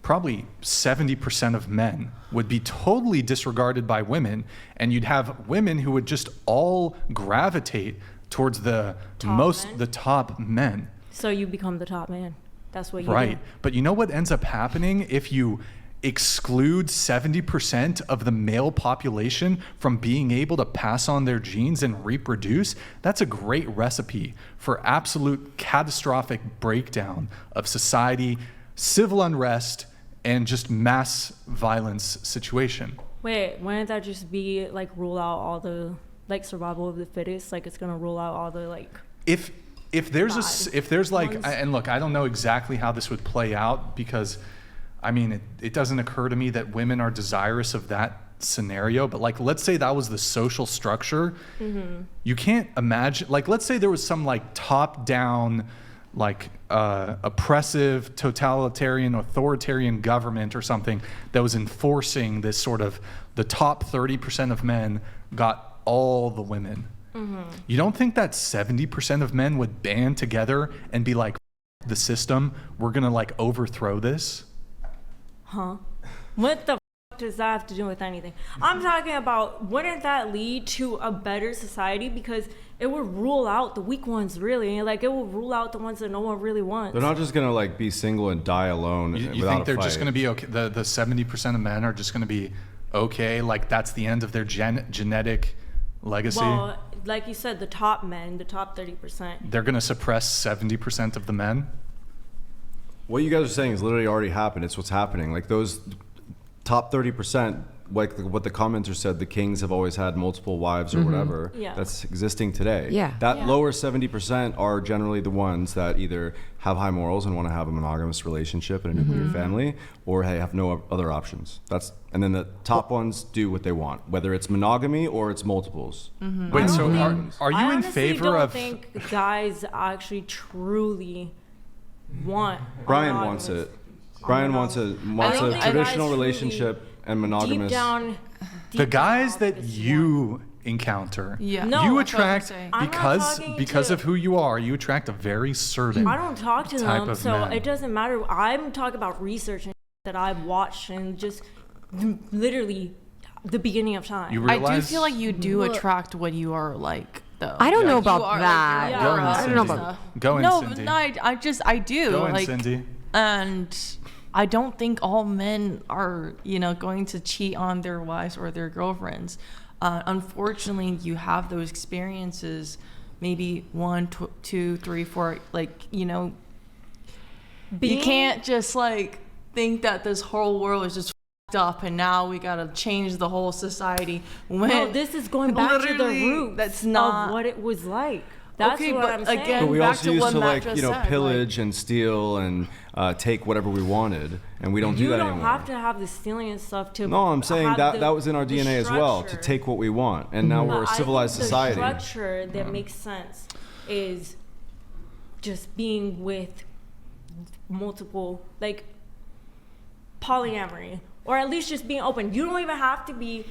probably 70% of men would be totally disregarded by women, and you'd have women who would just all gravitate towards the top men. So you become the top man. That's what you right. do. But you know what ends up happening if you exclude 70% of the male population from being able to pass on their genes and reproduce? That's a great recipe for absolute catastrophic breakdown of society, civil unrest, and just mass violence situation. Wait, wouldn't that just be like rule out all the like survival of the fittest? Like it's gonna rule out all the like. If there's like, and look, I don't know exactly how this would play out, because I mean, it doesn't occur to me that women are desirous of that scenario, but like, let's say that was the social structure. You can't imagine, like, let's say there was some like top down, like oppressive, totalitarian, authoritarian government or something that was enforcing this sort of, the top 30% of men got all the women. You don't think that 70% of men would band together and be like, the system, we're gonna like overthrow this? Huh? What the f does that have to do with anything? I'm talking about, wouldn't that lead to a better society? Because it would rule out the weak ones, really. Like, it will rule out the ones that no one really wants. They're not just gonna like be single and die alone. You think they're just gonna be okay? The 70% of men are just gonna be okay? Like that's the end of their genetic legacy? Well, like you said, the top men, the top 30%. They're gonna suppress 70% of the men? What you guys are saying is literally already happened. It's what's happening. Like those top 30%, like what the commenter said, the kings have always had multiple wives or whatever. Yeah. That's existing today. Yeah. That lower 70% are generally the ones that either have high morals and want to have a monogamous relationship and a nuclear family, or hey, have no other options. And then the top ones do what they want, whether it's monogamy or it's multiples. Wait, so are you in favor of? I think guys actually truly want. Brian wants it. Brian wants a traditional relationship and monogamous. Deep down, The guys that you encounter, No, you that's attract I'm not because talking of who you are. You attract a very certain. I don't talk to type them, of so man. it doesn't matter. I'm talking about research and that I've watched and just literally the beginning of time. You I realize, do feel like you do attract what you are like, though. I don't know about You are, that. Like, Go in, I don't know Cindy. about. Go in, no, Cindy. no, I do. Go in, like, Cindy. And I don't think all men are, going to cheat on their wives or their girlfriends. Unfortunately, you have those experiences, maybe 1, 2, 3, 4, you can't just like think that this whole world is just fucked up and now we gotta change the whole society. When no, this is going back to the root that's not of what it was like. That's okay, what but I'm saying. again, But we back also to used what to Matt just said, pillage and steal and take whatever we wanted, and we don't do you that don't anymore. have to have the stealing and stuff to. No, I'm saying have that was in our the DNA as well, to structure. take what we want, and now we're a But I civilized think society. The structure that makes sense is just being with multiple, like polyamory, or at least just being open. You don't even have to be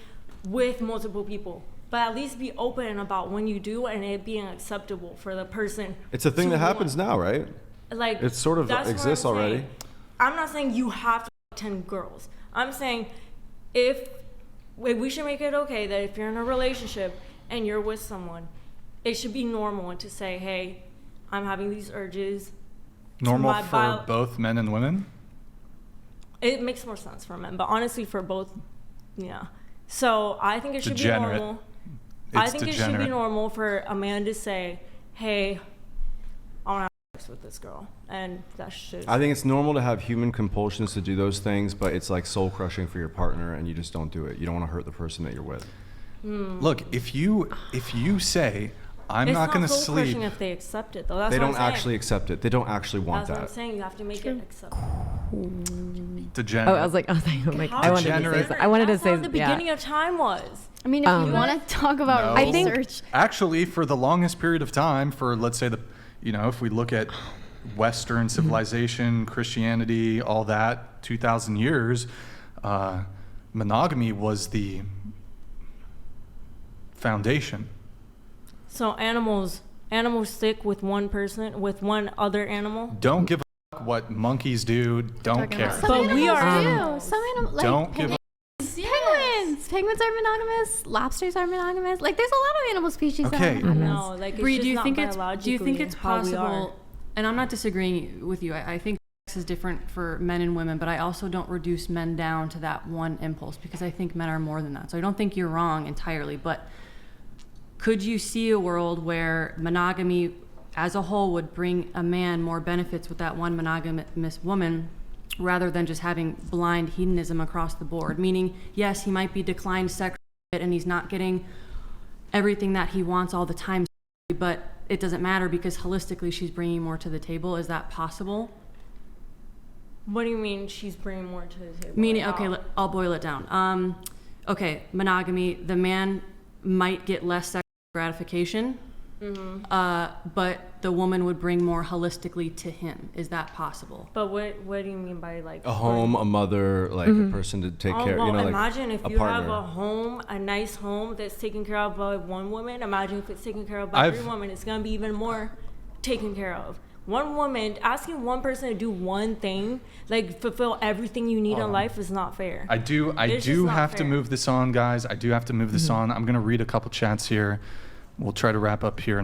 with multiple people, but at least be open about when you do and it being acceptable for the person. It's a thing that happens now, right? Like It sort of that's what exists I'm already. saying. I'm not saying you have to 10 girls. I'm saying we should make it okay that if you're in a relationship and you're with someone, it should be normal to say, hey, I'm having these urges. Normal for both men and women? It makes more sense for men, but honestly for both, yeah. So I think it should Degenerate. be normal. It's I think it should be degenerate. normal for a man to say, hey, I want to have sex with this girl. And that's just... I think it's normal to have human compulsions to do those things, but it's like soul crushing for your partner, and you just don't do it. You don't want to hurt the person that you're with. Look, if you say, I'm it's not going to soul sleep. crushing if they accept it, though. That's They what don't I'm saying. actually accept it. They don't actually want That's what I'm that. saying. You have to make it acceptable. Degenerate. Oh, I was like, I'm like, How I wanted to say. degenerate. I wanted to That's say. how the beginning of time was. I mean, if you want to talk about No. I think- research, Actually, for the longest period of time, for let's say if we look at Western civilization, Christianity, all that, 2,000 years, monogamy was the foundation. So animals stick with one person, with one other animal. Don't give what monkeys do. Don't Talking care. about some But we animals do. Some animals, like Don't give a penguins. Penguins are monogamous. Lobsters are monogamous. Like, there's a lot of animal species that Okay. are monogamous. No, like it's Bree, just do you not think it's biologically how we are. possible? And I'm not disagreeing with you. I think sex is different for men and women, but I also don't reduce men down to that one impulse because I think men are more than that. So I don't think you're wrong entirely. But could you see a world where monogamy as a whole would bring a man more benefits with that one monogamous woman, rather than just having blind hedonism across the board? Meaning, yes, he might be declined sexually and he's not getting everything that he wants all the time, but it doesn't matter because holistically she's bringing more to the table. Is that possible? What do you mean she's bringing more to the table? Meaning, Like, okay, I'll boil it down. Okay, monogamy, the man might get less sexual gratification, but the woman would bring more holistically to him. Is that possible? But what do you mean by like A home, a mother, like a person to take care. well, You know, like imagine if a you partner. have a home, a nice home that's taken care of by one woman. Imagine if it's taken care of by three women. It's gonna be even more taken care of. One woman, asking one person to do one thing, like fulfill everything you need in life, is not fair. I do It's just not have to fair. move this on, guys. I do have to move this on. I'm going to read a couple chats here. We'll try to wrap up here in